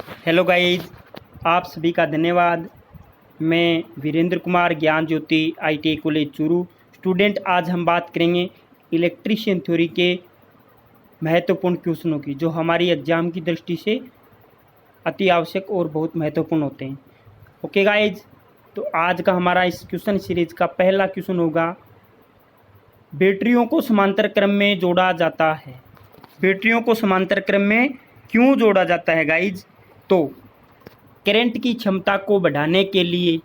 Hello guys, आप सभी का धन्यवाद। मैं वीरेंद्र कुमार, ज्ञान ज्योति ITI कॉलेज चूरू स्टूडेंट। आज हम बात करेंगे इलेक्ट्रीशियन थ्योरी के महत्वपूर्ण क्वेश्चनों की, जो हमारी एग्जाम की दृष्टि से अति आवश्यक और बहुत महत्वपूर्ण होते हैं। ओके गाइज, तो आज का हमारा इस क्वेश्चन सीरीज का पहला क्वेश्चन होगा, बैटरियों को समांतर क्रम में जोड़ा जाता है। बैटरियों को समांतर क्रम में क्यों जोड़ा जाता है गाइज? तो करंट की क्षमता को बढ़ाने के लिए,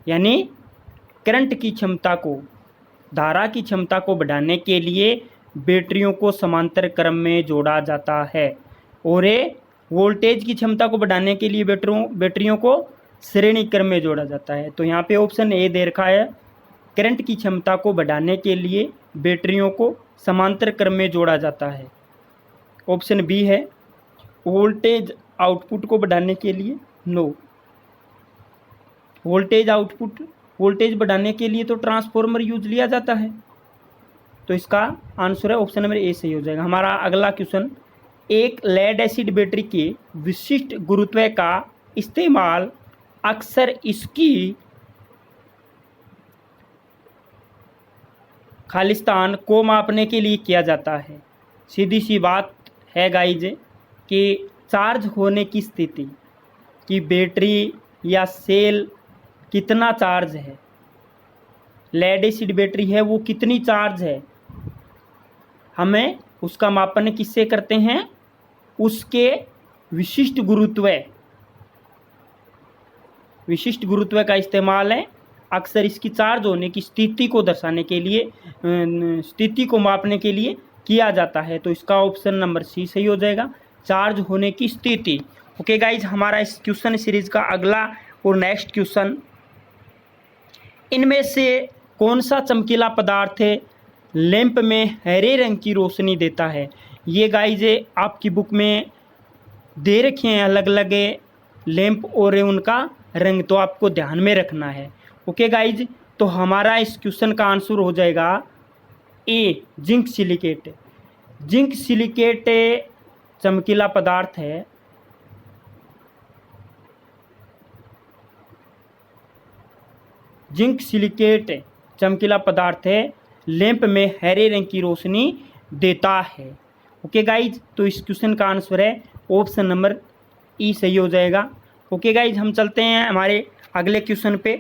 यानी करंट की क्षमता को, धारा की क्षमता को बढ़ाने के लिए बैटरियों को समांतर क्रम में जोड़ा जाता है। और ये वोल्टेज की क्षमता को बढ़ाने के लिए बैटरियों को श्रेणी क्रम में जोड़ा जाता है। तो यहाँ पे ऑप्शन ए दे रखा है, करंट की क्षमता को बढ़ाने के लिए बैटरियों को समांतर क्रम में जोड़ा जाता है। ऑप्शन बी है, वोल्टेज आउटपुट को बढ़ाने के लिए। नो, वोल्टेज बढ़ाने के लिए तो ट्रांसफॉर्मर यूज लिया जाता है। तो इसका आंसर है ऑप्शन नंबर ए सही हो जाएगा। हमारा अगला क्वेश्चन, एक लेड एसिड बैटरी के विशिष्ट गुरुत्व का इस्तेमाल अक्सर इसकी खालिस्तान को मापने के लिए किया जाता है। सीधी सी बात है गाइज कि चार्ज होने की स्थिति, कि बैटरी या सेल कितना चार्ज है, लेड एसिड बैटरी है वो कितनी चार्ज है, हमें उसका मापन किससे करते हैं? उसके विशिष्ट गुरुत्व का इस्तेमाल है अक्सर इसकी चार्ज होने की स्थिति को दर्शाने के लिए, स्थिति को मापने के लिए किया जाता है। तो इसका ऑप्शन नंबर सी सही हो जाएगा, चार्ज होने की स्थिति। ओके गाइज, हमारा इस क्वेश्चन सीरीज का अगला और नेक्स्ट क्वेश्चन, इनमें से कौन सा चमकीला पदार्थ लैंप में हरे रंग की रोशनी देता है? ये गाइज आपकी बुक में दे रखे हैं अलग अलग लैंप और उनका रंग, तो आपको ध्यान में रखना है। ओके गाइज, तो हमारा इस क्वेश्चन का आंसर हो जाएगा ए, जिंक सिलिकेट। जिंक सिलिकेट चमकीला पदार्थ है। जिंक सिलिकेट चमकीला पदार्थ है, लैंप में हरे रंग की रोशनी देता है। ओके गाइज, तो इस क्वेश्चन का आंसर है ऑप्शन नंबर ई सही हो जाएगा। ओके गाइज, हम चलते हैं हमारे अगले क्वेश्चन पे।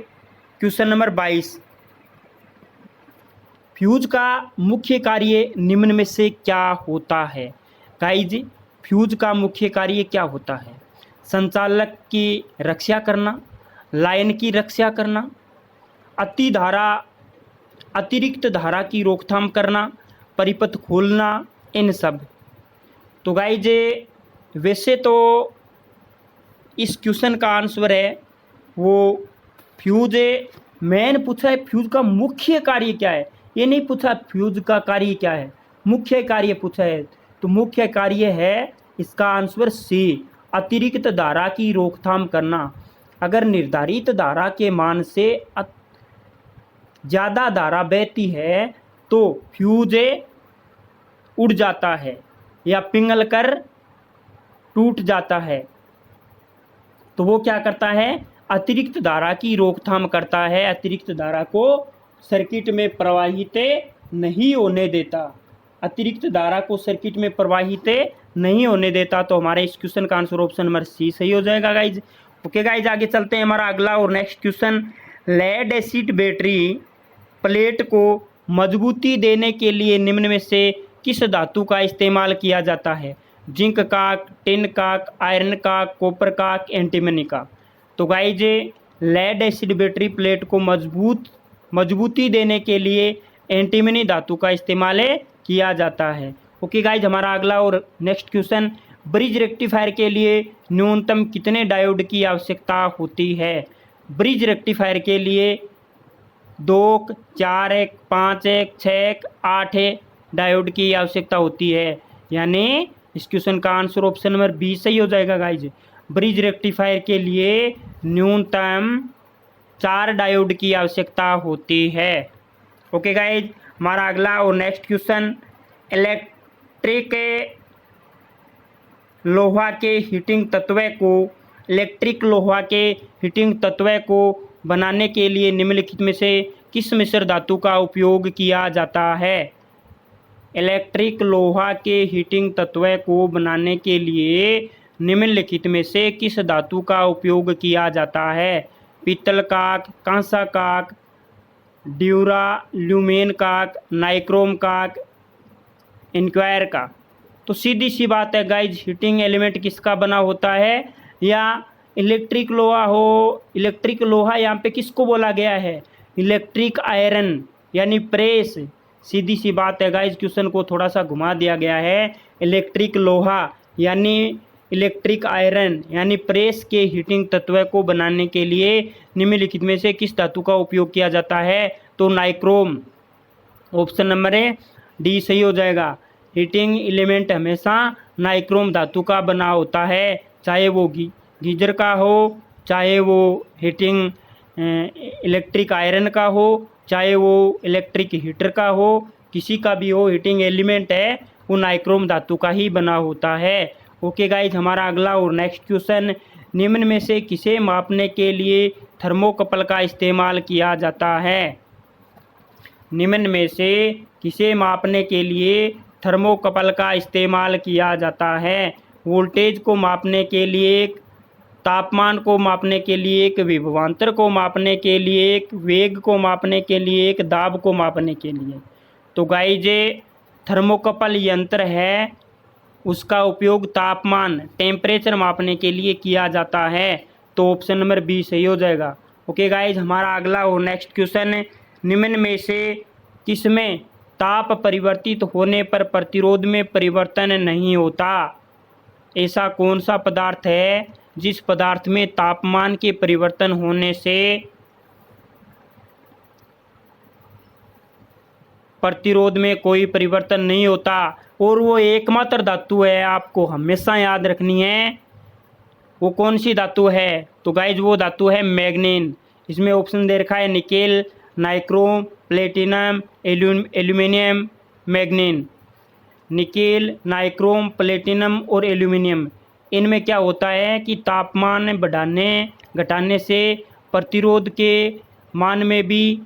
क्वेश्चन नंबर 22, फ्यूज का मुख्य कार्य निम्न में से क्या होता है? गाइज, फ्यूज का मुख्य कार्य क्या होता है? संचालक की रक्षा करना, लाइन की रक्षा करना, अतिरिक्त धारा की रोकथाम करना, परिपथ खोलना, इन सब। तो गाइज, वैसे तो इस क्वेश्चन का आंसर है वो फ्यूज, मैंने पूछा है फ्यूज का मुख्य कार्य क्या है, ये नहीं पूछा फ्यूज का कार्य क्या है, मुख्य कार्य पूछा है। तो मुख्य कार्य है इसका आंसर सी, अतिरिक्त धारा की रोकथाम करना। अगर निर्धारित धारा के मान से ज़्यादा धारा बहती है तो फ्यूज उड़ जाता है या पिघल कर टूट जाता है। तो वो क्या करता है? अतिरिक्त धारा की रोकथाम करता है, अतिरिक्त धारा को सर्किट में प्रवाहित नहीं होने देता, अतिरिक्त धारा को सर्किट में प्रवाहित नहीं होने देता। तो हमारे इस क्वेश्चन का आंसर ऑप्शन नंबर सी सही हो जाएगा गाइज। ओके गाइज, आगे चलते हैं। हमारा अगला और next question, lead acid battery plate को मजबूती देने के लिए निम्न में से किस धातु का इस्तेमाल किया जाता है? जिंक काक, टिन काक, आयरन काक, कॉपर काक, एंटीमनी का। तो guys, lead acid battery plate को मजबूती देने के लिए एंटीमनी धातु का इस्तेमाल किया जाता है। ओके गाइज, हमारा अगला और नेक्स्ट क्वेश्चन, ब्रिज रेक्टिफायर के लिए न्यूनतम कितने डायोड की आवश्यकता होती है? ब्रिज रेक्टिफायर के लिए 2, 4, 5, 6, 8 डायोड की आवश्यकता होती है। यानी इस क्वेश्चन का आंसर ऑप्शन नंबर बी सही हो जाएगा गाइज। ब्रिज रेक्टिफायर के लिए न्यूनतम 4 डायोड की आवश्यकता होती है। ओके गाइज, हमारा अगला और नेक्स्ट क्वेश्चन, इलेक्ट्रिक लोहा के हीटिंग तत्व को इलेक्ट्रिक लोहा के हीटिंग तत्व को बनाने के लिए निम्नलिखित में से किस मिश्र धातु का उपयोग किया जाता है? इलेक्ट्रिक लोहा के हीटिंग तत्व को बनाने के लिए निम्नलिखित में से किस धातु का उपयोग किया जाता है? पीतल काक, कांसा काक, ड्यूराल्यूमेन काक, नाइक्रोम काक, इंक्वायर का। तो सीधी सी बात है गाइज, हीटिंग एलिमेंट किसका बना होता है? या इलेक्ट्रिक लोहा हो, इलेक्ट्रिक लोहा यहाँ पे किसको बोला गया है? इलेक्ट्रिक आयरन यानी प्रेस। सीधी सी बात है गाइज, क्वेश्चन को थोड़ा सा घुमा दिया गया है। इलेक्ट्रिक लोहा यानी इलेक्ट्रिक आयरन यानी प्रेस के हीटिंग तत्व को बनाने के लिए निम्नलिखित में से किस धातु का उपयोग किया जाता है? तो नाइक्रोम। ऑप्शन नंबर डी सही हो जाएगा। हीटिंग एलिमेंट हमेशा नाइक्रोम धातु का बना होता है, चाहे वो गीजर का हो, चाहे वो हीटिंग इलेक्ट्रिक आयरन का हो, चाहे वो इलेक्ट्रिक हीटर का हो, किसी का भी हो, हीटिंग एलिमेंट है वो नाइक्रोम धातु का ही बना होता है। ओके गाइज, हमारा अगला और नेक्स्ट क्वेश्चन, निम्न में से किसे मापने के लिए थर्मोकपल का इस्तेमाल किया जाता है? निम्न में से किसे मापने के लिए थर्मोकपल का इस्तेमाल किया जाता है? वोल्टेज को मापने के लिए एक, तापमान को मापने के लिए एक, विभवांतर को मापने के लिए एक, वेग को मापने के लिए एक, दाब को मापने के लिए। तो गाइज थर्मोकपल यंत्र है, उसका उपयोग तापमान टेम्परेचर मापने के लिए किया जाता है। तो ऑप्शन नंबर बी सही हो जाएगा। ओके गाइज, हमारा अगला और नेक्स्ट क्वेश्चन, निम्न में से किसमें ताप परिवर्तित होने पर प्रतिरोध में परिवर्तन नहीं होता? ऐसा कौन सा पदार्थ है जिस पदार्थ में तापमान के परिवर्तन होने से प्रतिरोध में कोई परिवर्तन नहीं होता? और वो एकमात्र धातु है, आपको हमेशा याद रखनी है। वो कौन सी धातु है? तो गाइज वो धातु है मैग्नीन। इसमें ऑप्शन दे रखा है nickel, nichrome, platinum, aluminium, मैग्नीन। Nickel, nichrome, platinum और एल्यूमिनियम, इनमें क्या होता है कि तापमान बढ़ाने घटाने से प्रतिरोध के मान में भी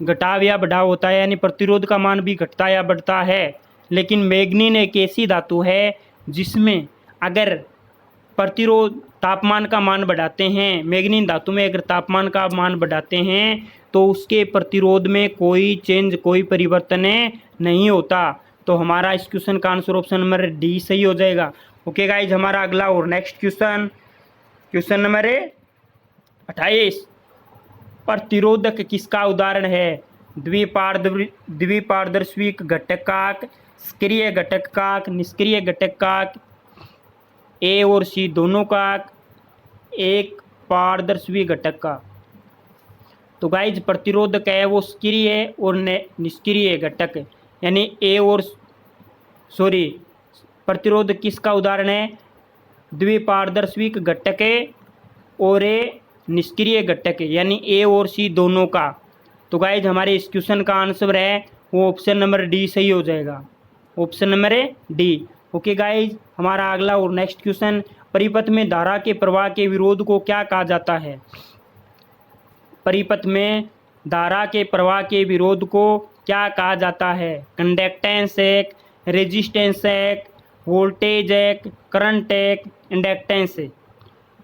घटाव या बढ़ाव होता है, यानी प्रतिरोध का मान भी घटता या बढ़ता है। लेकिन मैग्नीन एक ऐसी धातु है जिसमें अगर प्रतिरोध तापमान का मान बढ़ाते हैं, मैग्नीन धातु में अगर तापमान का मान बढ़ाते हैं तो उसके प्रतिरोध में कोई चेंज, कोई परिवर्तन नहीं होता। तो हमारा इस क्वेश्चन का आंसर ऑप्शन नंबर डी सही हो जाएगा। ओके गाइज, हमारा अगला और नेक्स्ट क्वेश्चन, क्वेश्चन नंबर 28, प्रतिरोधक किसका उदाहरण है? द्विपारदर्शिक घटक काक, सक्रिय घटक काक, निष्क्रिय घटक काक, ए और सी दोनों काक, एक पारदर्शी घटक का। तो गाइज प्रतिरोधक है वो सक्रिय और निष्क्रिय घटक, यानी ए और प्रतिरोधक किसका उदाहरण है? द्विपारदर्शिक घटक और ए निष्क्रिय घटक, यानी ए और सी दोनों का। तो गाइज हमारे इस क्वेश्चन का आंसर है वो ऑप्शन नंबर डी सही हो जाएगा। Option number D. Okay guys, हमारा अगला और नेक्स्ट क्वेश्चन, परिपथ में धारा के प्रवाह के विरोध को क्या कहा जाता है? परिपथ में धारा के प्रवाह के विरोध को क्या कहा जाता है? कंडक्टेंस एक, रेजिस्टेंस एक, वोल्टेज एक, करंट एक, इंडक्टेंस।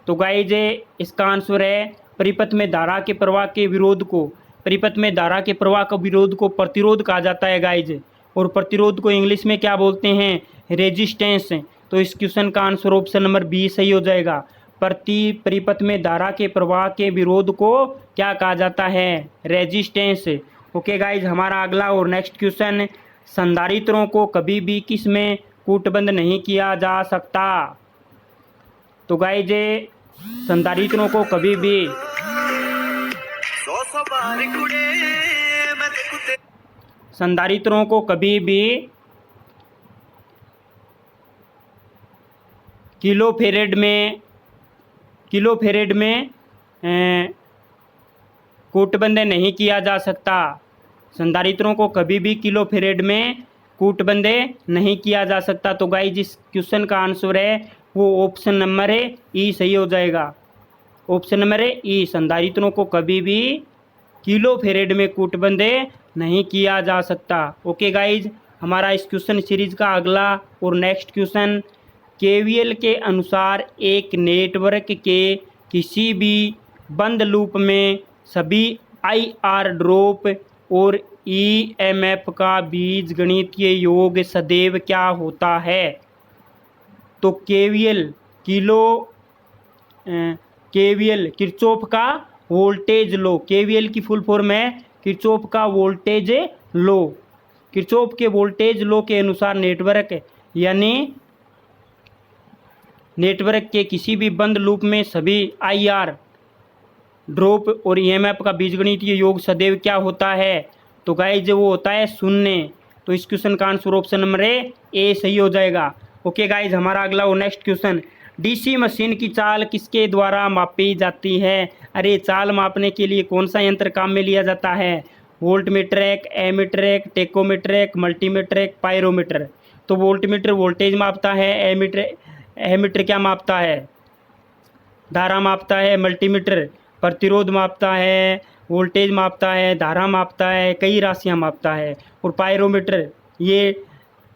तो गाइज इसका आंसर है परिपथ में धारा के प्रवाह के विरोध को, परिपथ में धारा के प्रवाह का विरोध को प्रतिरोध कहा जाता है गाइज। और प्रतिरोध को इंग्लिश में क्या बोलते हैं? रेजिस्टेंस। तो इस क्वेश्चन का आंसर ऑप्शन नंबर बी सही हो जाएगा। परिपथ में धारा के प्रवाह के विरोध को क्या कहा जाता है? रेजिस्टेंस। ओके गाइज, हमारा अगला और नेक्स्ट क्वेश्चन, संधारित्रों को कभी भी किस में कूटबंद नहीं किया जा सकता? तो गाइज संधारित्रों को कभी भी संधारित्रों को कभी भी किलो फेरेड में कूटबंद नहीं किया जा सकता। संधारित्रों को कभी भी किलो फेरेड में कूटबंदी नहीं किया जा सकता। तो गाइस जिस क्वेश्चन का आंसर है वो ऑप्शन नंबर है ई सही हो जाएगा। ऑप्शन नंबर है ई, संधारित्रों को कभी भी किलो फेरेड में कूटबंदी नहीं किया जा सकता। ओके गाइज, हमारा इस क्वेश्चन सीरीज का अगला और नेक्स्ट क्वेश्चन, केवीएल के अनुसार एक नेटवर्क के किसी भी बंद लूप में सभी IR ड्रॉप और EMF का बीजगणितीय योग सदैव क्या होता है? तो केवीएल किरचॉफ का वोल्टेज लॉ, केवीएल की फुल फॉर्म है किरचॉफ का वोल्टेज लॉ। किरचॉफ के वोल्टेज लॉ के अनुसार नेटवर्क के किसी भी बंद लूप में सभी IR ड्रॉप और EMF का बीजगणितीय योग सदैव क्या होता है? तो गाइज वो होता है शून्य। तो इस क्वेश्चन का आंसर ऑप्शन नंबर ए सही हो जाएगा। ओके गाइज, हमारा अगला और नेक्स्ट क्वेश्चन, DC मशीन की चाल किसके द्वारा मापी जाती है? अरे चाल मापने के लिए कौन सा यंत्र काम में लिया जाता है? Voltmeter, ammeter, tachometer, multimeter, pyrometer. तो वोल्टमीटर वोल्टेज मापता है, एमीटर क्या मापता है? धारा मापता है, मल्टीमीटर प्रतिरोध मापता है, वोल्टेज मापता है, धारा मापता है, कई राशियां मापता है, और पायरोमीटर ये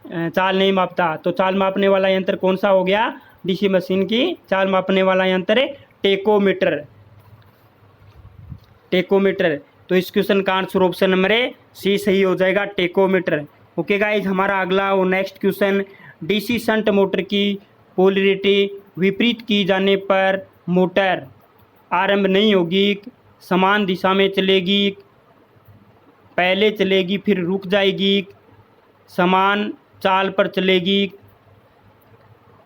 चाल नहीं मापता। तो चाल मापने वाला यंत्र कौन सा हो गया? DC मशीन की चाल मापने वाला यंत्र टेकोमीटर। तो इस क्वेश्चन का आंसर ऑप्शन नंबर सी सही हो जाएगा, टेकोमीटर। ओके गाइज, हमारा अगला और next question, DC shunt motor की पोलरिटी विपरीत की जाने पर मोटर आरंभ नहीं होगी, समान दिशा में चलेगी, पहले चलेगी फिर रुक जाएगी, समान चाल पर चलेगी,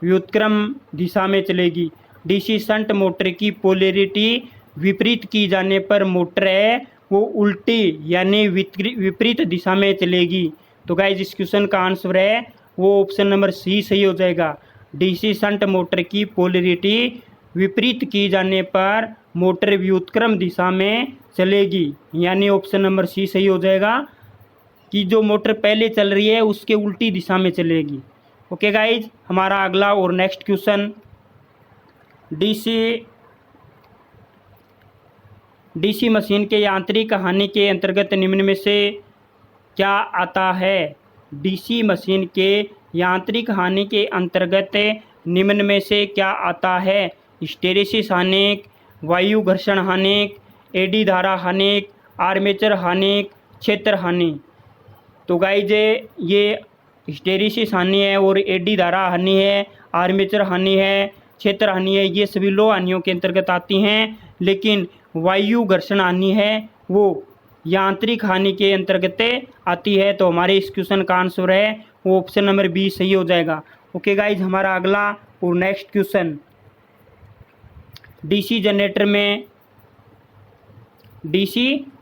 व्युत्क्रम दिशा में चलेगी। DC शंट मोटर की पोलरिटी विपरीत की जाने पर मोटर है वो उल्टी यानी विपरीत दिशा में चलेगी। तो गाइस इस क्वेश्चन का आंसर है वो ऑप्शन नंबर सी सही हो जाएगा। DC शंट मोटर की पोलरिटी विपरीत की जाने पर मोटर व्युत्क्रम दिशा में चलेगी, यानी ऑप्शन नंबर सी सही हो जाएगा कि जो मोटर पहले चल रही है उसके उल्टी दिशा में चलेगी। ओके गाइज, हमारा अगला और नेक्स्ट क्वेश्चन, DC मशीन के यांत्रिक हानि के अंतर्गत निम्न में से क्या आता है? DC मशीन के यांत्रिक हानि के अंतर्गत निम्न में से क्या आता है? हिस्टेरिसिस हानिक, वायु घर्षण हानिक, एडी धारा हानिक, आर्मेचर हानिक, क्षेत्र हानि। तो गाइज ये हिस्टेरिसिस हानि है और एडी धारा हानि है, आर्मेचर हानि है, क्षेत्र हानि है, ये सभी लो हानियों के अंतर्गत आती हैं। लेकिन वायु घर्षण हानि है वो यांत्रिक हानि के अंतर्गत आती है। तो हमारे इस क्वेश्चन का आंसर है वो ऑप्शन नंबर बी सही हो जाएगा। ओके गाइज, हमारा अगला और नेक्स्ट क्वेश्चन, DC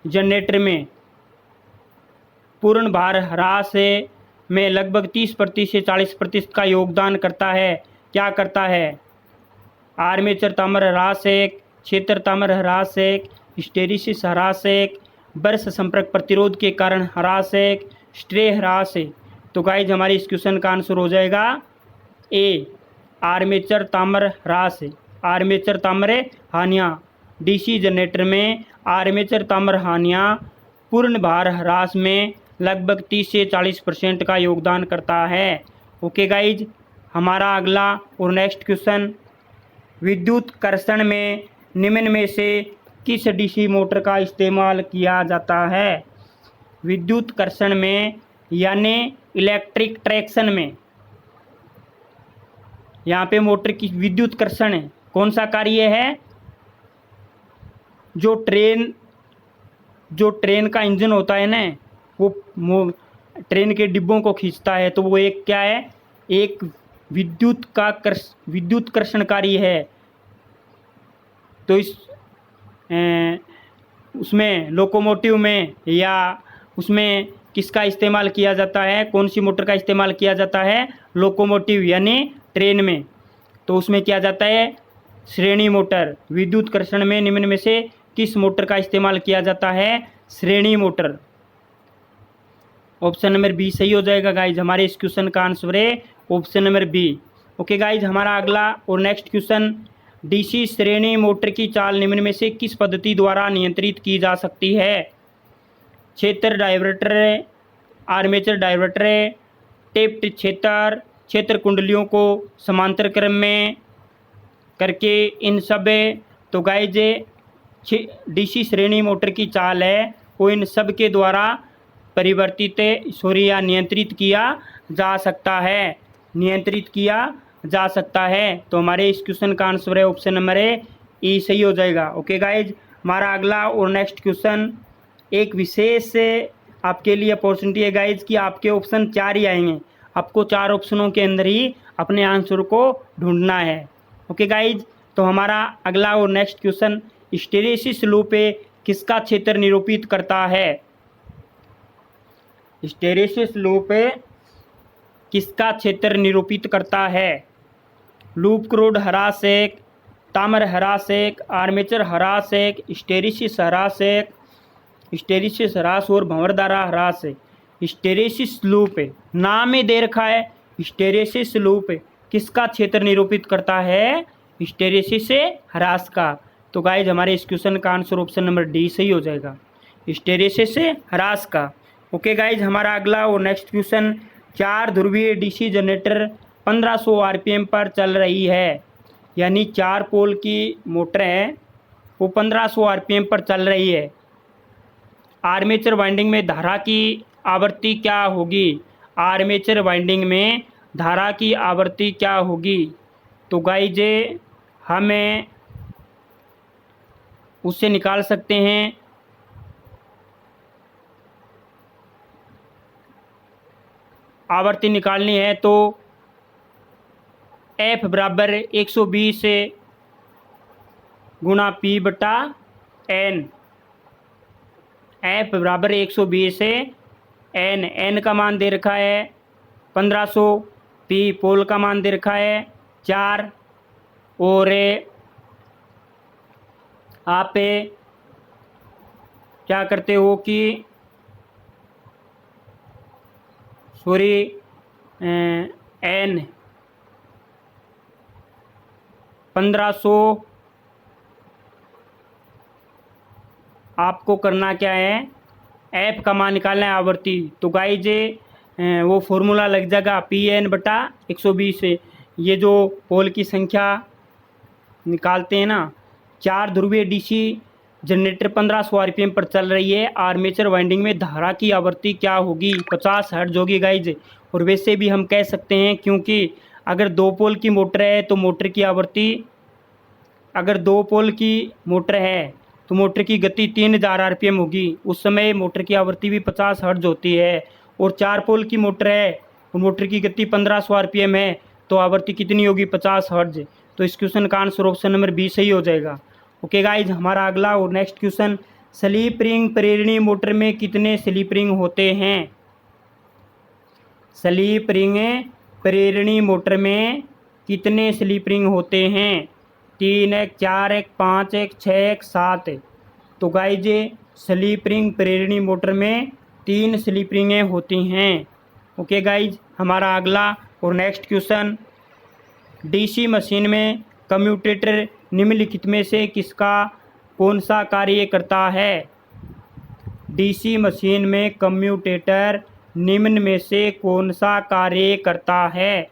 जनरेटर में पूर्ण भार ह्रास में लगभग 30% से 40% का योगदान करता है। क्या करता है? आर्मेचर ताम्र ह्रास एक, क्षेत्र ताम्र ह्रास एक, हिस्टेरिसिस ह्रास एक, बर्श संपर्क प्रतिरोध के कारण ह्रास एक, स्ट्रे ह्रास एक। तो गाइज हमारी इस क्वेश्चन का आंसर हो जाएगा ए, आर्मेचर ताम्र ह्रास। आर्मेचर ताम्र हानियाँ, DC जनरेटर में आर्मेचर ताम्र हानियाँ पूर्ण भार ह्रास में लगभग 30 से 40% का योगदान करता है। ओके गाइज, हमारा अगला और नेक्स्ट क्वेश्चन, विद्युत कर्षण में निम्न में से किस DC मोटर का इस्तेमाल किया जाता है? विद्युत कर्षण में यानी इलेक्ट्रिक ट्रैक्शन में, यहाँ पे मोटर की विद्युत कर्षण है, कौन सा कार्य है? जो ट्रेन का इंजन होता है ना, वो ट्रेन के डिब्बों को खींचता है, तो वो एक क्या है? एक विद्युत कर्षणकारी है। तो उसमें लोकोमोटिव में या उसमें किसका इस्तेमाल किया जाता है? कौन सी मोटर का इस्तेमाल किया जाता है? लोकोमोटिव यानी ट्रेन में। तो उसमें किया जाता है श्रेणी मोटर। विद्युत कर्षण में निम्न में से किस मोटर का इस्तेमाल किया जाता है? श्रेणी मोटर। ऑप्शन नंबर बी सही हो जाएगा गाइज। हमारे इस क्वेश्चन का आंसर है option number B. Okay guys, हमारा अगला और नेक्स्ट क्वेश्चन, डीसी श्रेणी मोटर की चाल निम्न में से किस पद्धति द्वारा नियंत्रित की जा सकती है? क्षेत्र डायवर्टर, आर्मेचर डायवर्टर, टेप्ड क्षेत्र, क्षेत्र कुंडलियों को समांतर क्रम में करके, इन सब। तो गाइज डीसी श्रेणी मोटर की चाल है वो इन सब के द्वारा परिवर्तित या नियंत्रित किया जा सकता है, नियंत्रित किया जा सकता है। तो हमारे इस क्वेश्चन का आंसर है ऑप्शन नंबर ए सही हो जाएगा। ओके गाइज, हमारा अगला और नेक्स्ट क्वेश्चन, एक विशेष आपके लिए अपॉर्चुनिटी है गाइज कि आपके ऑप्शन 4 ही आएंगे। आपको 4 ऑप्शनों के अंदर ही अपने आंसर को ढूंढना है। ओके गाइज, तो हमारा अगला और नेक्स्ट क्वेश्चन, हिस्टैरिसीस लूप किसका क्षेत्र निरूपित करता है? हिस्टैरिसीस लूप किसका क्षेत्र निरूपित करता है? लूप क्रूड हरासेक, ताम्र हरासेक, आर्मेचर हरासेक, हिस्टैरिसीस हरासेक, हिस्टैरिसीस हरास और भंवरदारा हरास। हिस्टैरिसीस लूप नाम में दे रखा है, हिस्टैरिसीस लूप किसका क्षेत्र निरूपित करता है? हिस्टैरिसीस हरास का। तो गाइज हमारे इस क्वेश्चन का आंसर ऑप्शन नंबर डी सही हो जाएगा, हिस्टैरिसीस हरास का। ओके गाइज, हमारा अगला और नेक्स्ट क्वेश्चन, 4 ध्रुवीय डीसी जनरेटर 1500 आरपीएम पर चल रही है, यानी 4 पोल की मोटर है वो 1500 आरपीएम पर चल रही है। आर्मेचर वाइंडिंग में धारा की आवृत्ति क्या होगी? आर्मेचर वाइंडिंग में धारा की आवृत्ति क्या होगी? तो गाइज हमें उससे निकाल सकते हैं, आवृत्ति निकालनी है तो F बराबर 120 गुणा P बटा N। F बराबर 120 N, N का मान दे रखा है 1500, P पोल का मान दे रखा है 4, और आप क्या करते हो कि N 1500 आपको करना क्या है, F का मान निकालना है आवृत्ति। तो गाइज वो फॉर्मूला लग जाएगा PN बटा 120 से। ये जो पोल की संख्या निकालते हैं ना, 4 ध्रुवीय डीसी जनरेटर 1500 आरपीएम पर चल रही है, आर्मेचर वाइंडिंग में धारा की आवृत्ति क्या होगी? 50 हर्ट्ज होगी गाइज। और वैसे भी हम कह सकते हैं, क्योंकि अगर 2 पोल की मोटर है तो मोटर की आवृत्ति, अगर 2 पोल की मोटर है तो मोटर की गति 3000 आरपीएम होगी, उस समय मोटर की आवृत्ति भी 50 हर्ट्ज होती है। और 4 पोल की मोटर है तो मोटर की गति 1500 आरपीएम है, तो आवृत्ति कितनी होगी? 50 हर्ट्ज। तो इस क्वेश्चन का आंसर ऑप्शन नंबर बी सही हो जाएगा। ओके गाइज, हमारा अगला और नेक्स्ट क्वेश्चन, स्लिप रिंग प्रेरणी मोटर में कितने स्लिप रिंग होते हैं? स्लिप रिंग प्रेरणी मोटर में कितने स्लिप रिंग होते हैं? 3 1 4 1 5 1 6 1 7। तो गाइज स्लिप रिंग प्रेरणी मोटर में 3 स्लिप रिंगें होती हैं। ओके गाइज, हमारा अगला और नेक्स्ट क्वेश्चन, डीसी मशीन में कम्यूटेटर निम्नलिखित में से किसका कौन सा कार्य करता है? डीसी मशीन में कम्यूटेटर निम्न में से कौन सा कार्य करता है?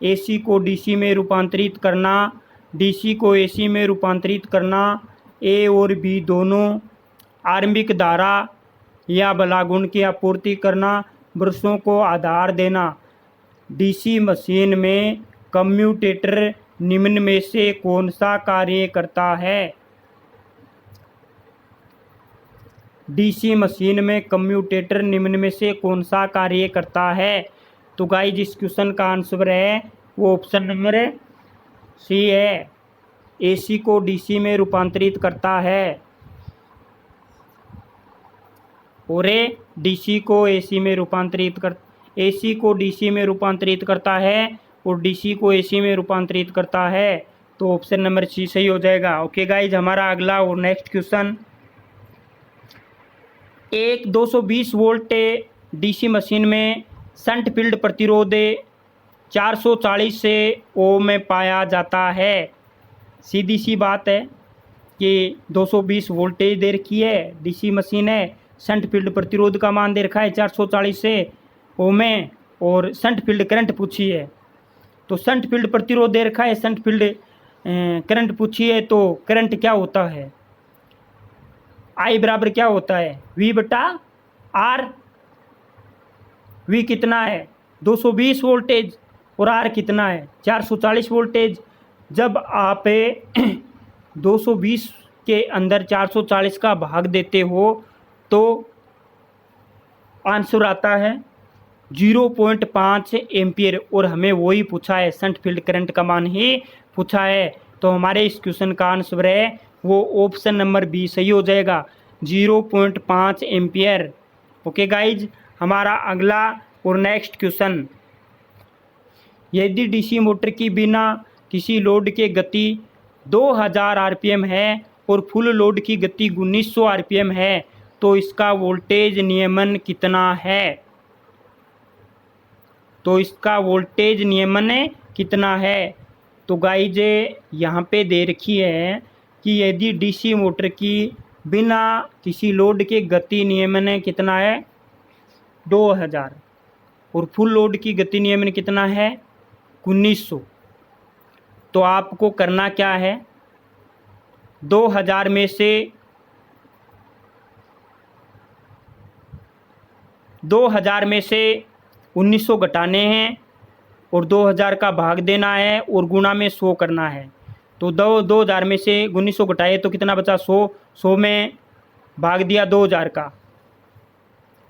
एसी को डीसी में रूपांतरित करना, डीसी को एसी में रूपांतरित करना, ए और बी दोनों, आरंभिक धारा या बलागुण की आपूर्ति करना, ब्रशों को आधार देना। डीसी मशीन में कम्यूटेटर निम्न में से कौन सा कार्य करता है? डीसी मशीन में कम्यूटेटर निम्न में से कौन सा कार्य करता है? तो गाइस इस क्वेश्चन का आंसर है वो ऑप्शन नंबर सी है, एसी को डीसी में रूपांतरित करता है और डीसी को एसी में रूपांतरित कर, एसी को डीसी में रूपांतरित करता है और डीसी को एसी में रूपांतरित करता है। तो ऑप्शन नंबर सी सही हो जाएगा। ओके गाइज, हमारा अगला और नेक्स्ट क्वेश्चन, एक 220 वोल्ट डीसी मशीन में शंट फील्ड प्रतिरोध 440 से ओम में पाया जाता है। सीधी सी बात है कि 220 वोल्टेज दे रखी है, डीसी मशीन है, शंट फील्ड प्रतिरोध का मान दे रखा है 440 से ओम में, और शंट फील्ड करंट पूछी है। तो शंट फील्ड प्रतिरोध दे रखा है, शंट फील्ड करंट पूछी है, तो करंट क्या होता है, आई बराबर क्या होता है, वी बटा आर। वी कितना है 220 वोल्टेज और आर कितना है 440 वोल्टेज। जब आप 220 के अंदर 440 का भाग देते हो तो आंसर आता है 0.5 एम्पियर, और हमें वही पूछा है, शंट फील्ड करंट का मान ही पूछा है। तो हमारे इस क्वेश्चन का आंसर है वो ऑप्शन नंबर बी सही हो जाएगा, 0.5 एम्पियर। ओके गाइज, हमारा अगला और नेक्स्ट क्वेश्चन, यदि डीसी मोटर की बिना किसी लोड के गति 2000 आरपीएम है और फुल लोड की गति 1900 आरपीएम है तो इसका वोल्टेज नियमन कितना है। तो इसका वोल्टेज नियमन कितना है। तो गाइज यहाँ पे दे रखी है कि यदि डीसी मोटर की बिना किसी लोड के गति नियमन कितना है 2000 और फुल लोड की गति नियमन कितना है 1900, तो आपको करना क्या है, 2000 में से 1900 घटाने हैं और 2000 का भाग देना है और गुणा में 100 करना है। तो 2000 में से 1900 घटाए तो कितना बचा 100, 100 में भाग दिया 2000 का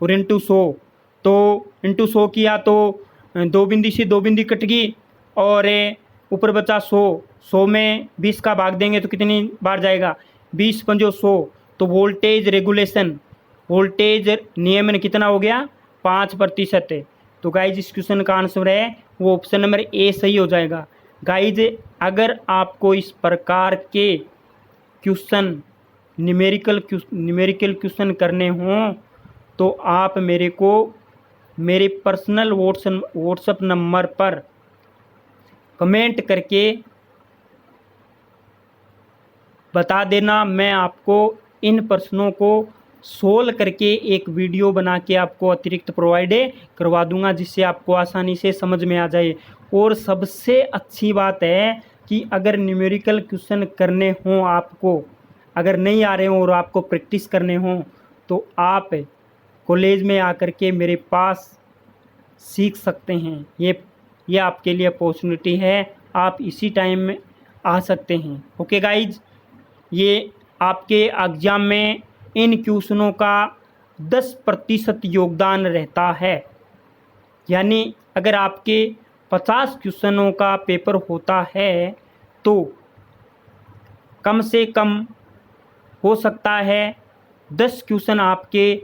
और इंटू 100, तो इंटू 100 किया तो 2 बिंदी से 2 बिंदी कट गई और ऊपर बचा 100, 100 में 20 का भाग देंगे तो कितनी बार जाएगा 20 पंजो 100। तो वोल्टेज रेगुलेशन, वोल्टेज नियमन कितना हो गया 5%। तो गाइज इस क्वेश्चन का आंसर है वो ऑप्शन नंबर ए सही हो जाएगा। गाइज अगर आपको इस प्रकार के क्वेश्चन न्यूमेरिकल क्वेश्चन करने हों तो आप मेरे को मेरे पर्सनल व्हाट्सएप नंबर पर कमेंट करके बता देना, मैं आपको इन प्रश्नों को सोल्व करके एक वीडियो बना के आपको अतिरिक्त प्रोवाइड करवा दूंगा जिससे आपको आसानी से समझ में आ जाए। और सबसे अच्छी बात है कि अगर न्यूमेरिकल क्वेश्चन करने हों आपको, अगर नहीं आ रहे हों और आपको प्रैक्टिस करने हों तो आप कॉलेज में आकर के मेरे पास सीख सकते हैं। ये आपके लिए अपॉर्चुनिटी है, आप इसी टाइम में आ सकते हैं। ओके गाइज, ये आपके एग्ज़ाम में इन क्वेश्चनों का 10% योगदान रहता है। यानी अगर आपके 50 क्वेश्चनों का पेपर होता है तो कम से कम हो सकता है 10 क्वेश्चन आपके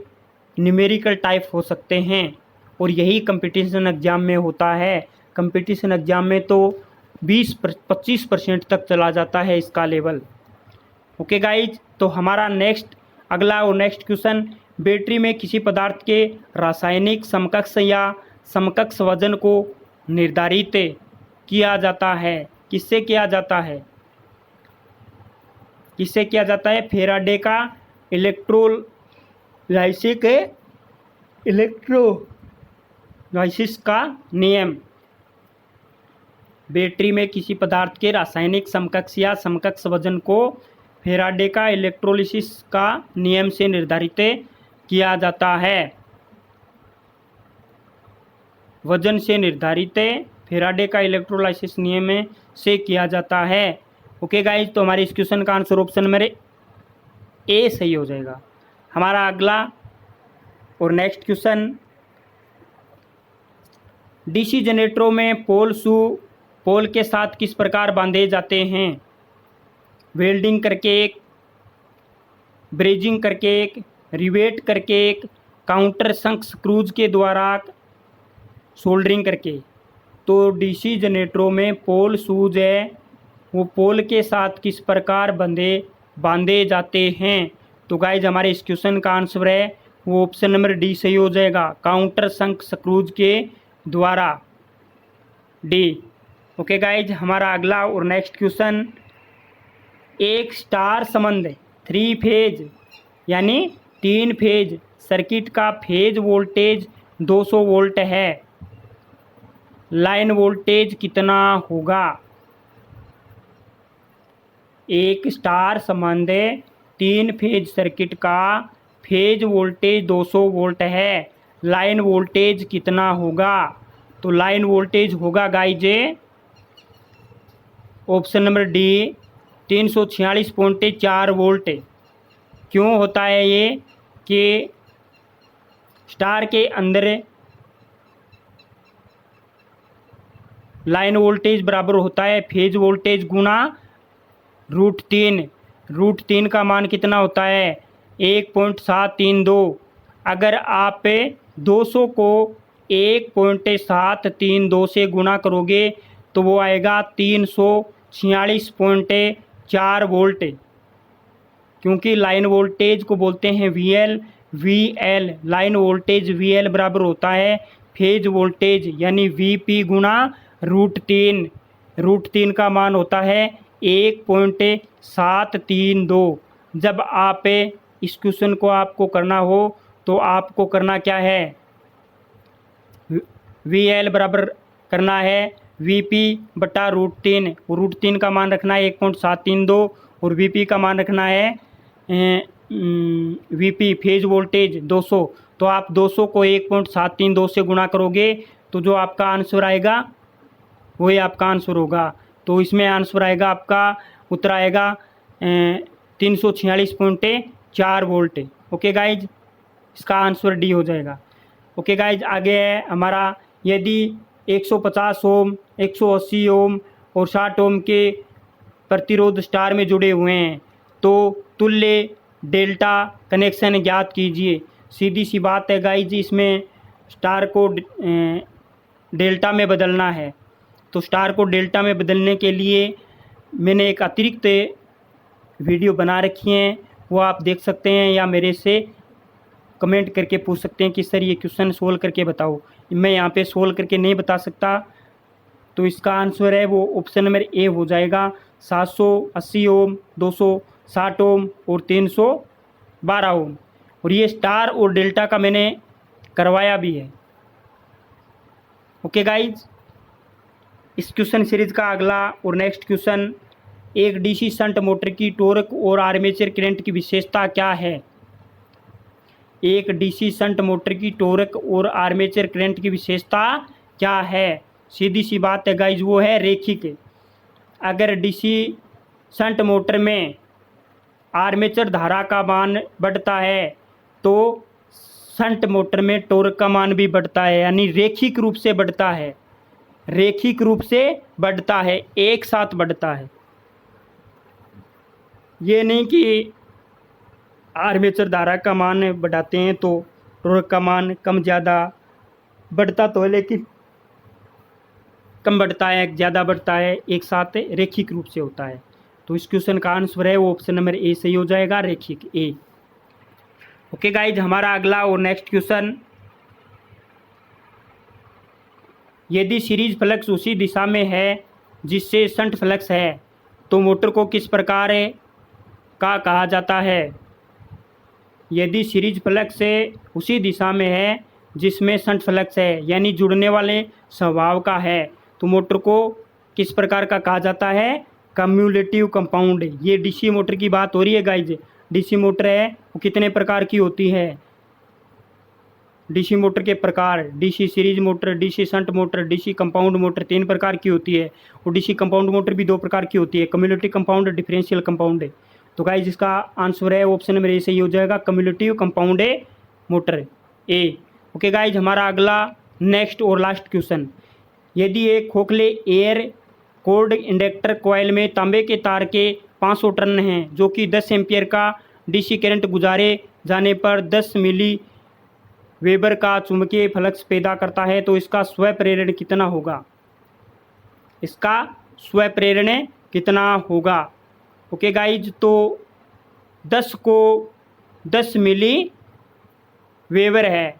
न्यूमेरिकल टाइप हो सकते हैं, और यही कंपटीशन एग्ज़ाम में होता है। कंपटीशन एग्ज़ाम में तो 20-25% तक चला जाता है इसका लेवल। ओके गाइज, तो हमारा अगला और नेक्स्ट क्वेश्चन, बैटरी में किसी पदार्थ के रासायनिक समकक्ष या समकक्ष वजन को निर्धारित किया जाता है। किससे किया जाता है, किससे किया जाता है, फेराडे का इलेक्ट्रोलाइसिस का नियम। बैटरी में किसी पदार्थ के रासायनिक समकक्ष या समकक्ष वजन को फेराडे का इलेक्ट्रोलिसिस का नियम से निर्धारित किया जाता है। वजन से निर्धारित फेराडे का इलेक्ट्रोलाइसिस नियम से किया जाता है। ओके गाइज, तो हमारे इस क्वेश्चन का आंसर ऑप्शन नंबर ए सही हो जाएगा। हमारा अगला और नेक्स्ट क्वेश्चन, डीसी जनरेटरों में पोल के साथ किस प्रकार बांधे जाते हैं। वेल्डिंग करके एक, ब्रेजिंग करके एक, रिवेट करके एक, काउंटर संक स्क्रूज के द्वारा सोल्डरिंग करके। तो डीसी जनरेटरों में पोल शूज है वो पोल के साथ किस प्रकार बांधे जाते हैं। तो गाइज हमारे इस क्वेश्चन का आंसर है वो ऑप्शन नंबर डी सही हो जाएगा, काउंटर संक स्क्रूज के द्वारा, डी। ओके गाइज, हमारा अगला और नेक्स्ट क्वेश्चन, एक स्टार संबंध 3 फेज यानी 3 फेज सर्किट का फेज वोल्टेज 200 वोल्ट है, लाइन वोल्टेज कितना होगा? एक स्टार संबंध 3 फेज सर्किट का फेज वोल्टेज 200 वोल्ट है, लाइन वोल्टेज कितना होगा? तो लाइन वोल्टेज होगा guys option number D 346.4 volt. क्यों होता है ये कि स्टार के अंदर लाइन वोल्टेज बराबर होता है फेज वोल्टेज गुना √3। √3 का मान कितना होता है? 1.732। अगर आप 200 को 1.732 से गुना करोगे तो वो आएगा 346.4 वोल्ट, क्योंकि लाइन वोल्टेज को बोलते हैं VL। लाइन वोल्टेज VL बराबर होता है फेज वोल्टेज यानी VP गुना √3। √3 का मान होता है 1.732। जब आप इस क्वेश्चन को आपको करना हो तो आपको करना क्या है? VL बराबर करना है VP बटा √3। √3 का मान रखना है 1.732 और VP का मान रखना है VP फेज वोल्टेज 200। तो आप 200 को 1.732 से गुणा करोगे तो जो आपका आंसर आएगा वही आपका आंसर होगा। तो इसमें आंसर आएगा, आपका उत्तर आएगा 346.4 वोल्ट। ओके गाइज, इसका आंसर डी हो जाएगा। ओके गाइज, आगे है हमारा, यदि 150 ओम, 180 ओम और 60 ओम के प्रतिरोध स्टार में जुड़े हुए हैं तो तुल्य डेल्टा कनेक्शन ज्ञात कीजिए। सीधी सी बात है गाइज, इसमें स्टार को डेल्टा में बदलना है। तो स्टार को डेल्टा में बदलने के लिए मैंने एक अतिरिक्त वीडियो बना रखी है, वो आप देख सकते हैं या मेरे से कमेंट करके पूछ सकते हैं कि सर ये क्वेश्चन सोल्व करके बताओ। मैं यहाँ पे सोल्व करके नहीं बता सकता, तो इसका आंसर है वो ऑप्शन नंबर ए हो जाएगा, 780 ओम, 260 ओम और 312 ओम। और ये स्टार और डेल्टा का मैंने करवाया भी है। ओके गाइज, इस क्वेश्चन सीरीज का अगला और नेक्स्ट क्वेश्चन, एक डीसी शंट मोटर की टॉर्क और आर्मेचर करंट की विशेषता क्या है? एक डीसी शंट मोटर की टॉर्क और आर्मेचर करंट की विशेषता क्या है? सीधी सी बात है गाइज, वो है रेखिक। अगर डीसी शंट मोटर में आर्मेचर धारा का मान बढ़ता है तो शंट मोटर में टॉर्क का मान भी बढ़ता है, यानी रेखिक रूप से बढ़ता है। रेखिक रूप से बढ़ता है, एक साथ बढ़ता है। ये नहीं कि आर्मेचर धारा का मान बढ़ाते हैं तो टॉर्क का मान कम ज़्यादा बढ़ता तो है, लेकिन कम बढ़ता है ज़्यादा बढ़ता है, एक साथ रेखिक रूप से होता है। तो इस क्वेश्चन का आंसर है वो ऑप्शन नंबर ए सही हो जाएगा, रेखिक ए। ओके गाइज, हमारा अगला और नेक्स्ट क्वेश्चन, यदि सीरीज फ्लक्स उसी दिशा में है जिससे शंट फ्लक्स है तो मोटर को किस प्रकार का कहा जाता है? यदि सीरीज फ्लक्स उसी दिशा में है जिसमें शंट फ्लक्स है यानी जुड़ने वाले स्वभाव का है तो मोटर को किस प्रकार का कहा जाता है? Cumulative compound. ये डीसी मोटर की बात हो रही है गाइज। डीसी मोटर है वो कितने प्रकार की होती है? डीसी मोटर के प्रकार, DC series motor, DC shunt motor, DC compound motor 3 प्रकार की होती है। और डीसी कंपाउंड मोटर भी 2 प्रकार की होती है, कम्युलेटिव कंपाउंड, डिफरेंशियल कंपाउंड। तो गाइज इसका आंसर है ऑप्शन नंबर ए सही हो जाएगा, कम्युलेटिव कंपाउंड मोटर ए। ओके गाइज, हमारा अगला नेक्स्ट और लास्ट क्वेश्चन, यदि एक खोखले एयर कोल्ड इंडक्टर कॉइल में तांबे के तार के 500 टर्न हैं जो कि 10 एम्पियर का डीसी करंट गुजारे जाने पर 10 मिली वेबर का चुंबकीय फ्लक्स पैदा करता है तो इसका स्व प्रेरण कितना होगा? इसका स्व प्रेरण कितना होगा? ओके गाइज, तो 10 को 10 मिली वेबर है।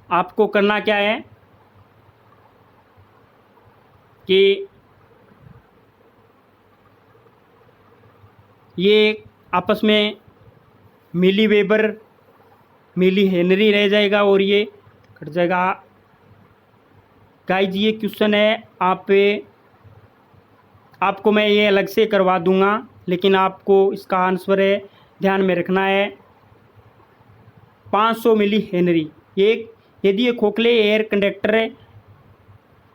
आपको करना क्या है कि ये आपस में मिली वेबर मिली हेनरी रह जाएगा और ये कट जाएगा। गाइज ये क्वेश्चन है, आपको मैं ये अलग से करवा दूंगा, लेकिन आपको इसका आंसर है ध्यान में रखना है 500 मिली हेनरी। एक यदि ये खोखले एयर कंडक्टर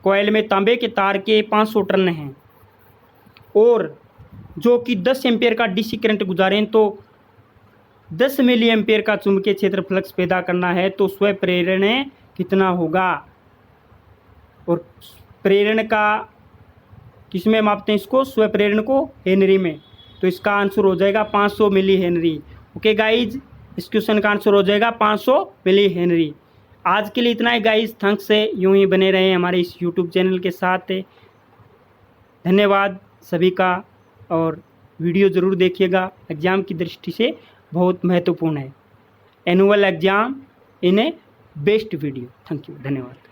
कॉइल में तांबे के तार के 500 टर्न हैं और जो कि 10 एम्पियर का डीसी करंट गुजारें, तो 10 मिली एम्पियर का चुंबकीय क्षेत्र फ्लक्स पैदा करना है, तो स्व प्रेरण कितना होगा। और प्रेरण का किस में मापते हैं इसको, स्व प्रेरण को हेनरी में, तो इसका आंसर हो जाएगा 500 मिली हेनरी। ओके गाइज, इस क्वेश्चन का आंसर हो जाएगा 500 मिली हेनरी। आज के लिए इतना ही गाइज, थैंक्स से यूं ही बने रहें हमारे इस यूट्यूब चैनल के साथ। धन्यवाद सभी का, और वीडियो ज़रूर देखिएगा, एग्ज़ाम की दृष्टि से बहुत महत्वपूर्ण है। Annual exam in A best video. Thank you, धन्यवाद।